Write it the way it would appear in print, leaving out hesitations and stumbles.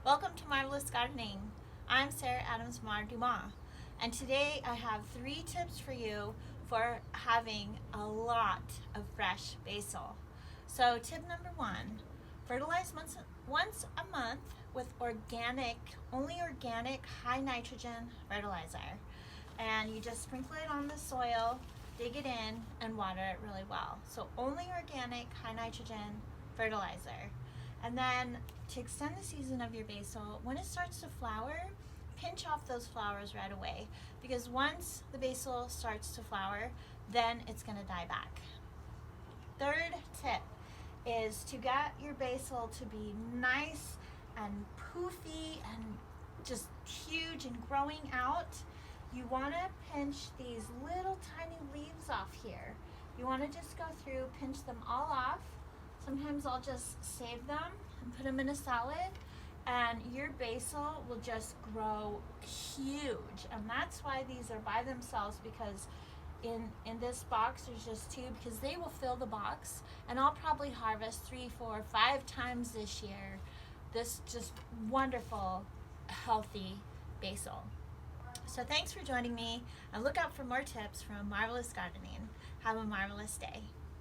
Welcome to Marrvelous Gardening. I'm Sarah Adams Dumas, and today I have 3 tips for you for having a lot of fresh basil. So tip number 1, fertilize once a month with only organic, high nitrogen fertilizer. And you just sprinkle it on the soil, dig it in, and water it really well. So only organic, high nitrogen fertilizer. And then to extend the season of your basil, when it starts to flower, pinch off those flowers right away, because once the basil starts to flower, then it's going to die back. Third tip is to get your basil to be nice and poofy and just huge and growing out. You want to pinch these little tiny leaves off here. You want to just go through, pinch them all off. Sometimes I'll just save them and put them in a salad, and your basil will just grow huge. And that's why these are by themselves, because in this box there's just 2, because they will fill the box, and I'll probably harvest 3, 4, 5 times this year this just wonderful, healthy basil. So thanks for joining me, and look out for more tips from Marrvelous Gardening. Have a marvelous day.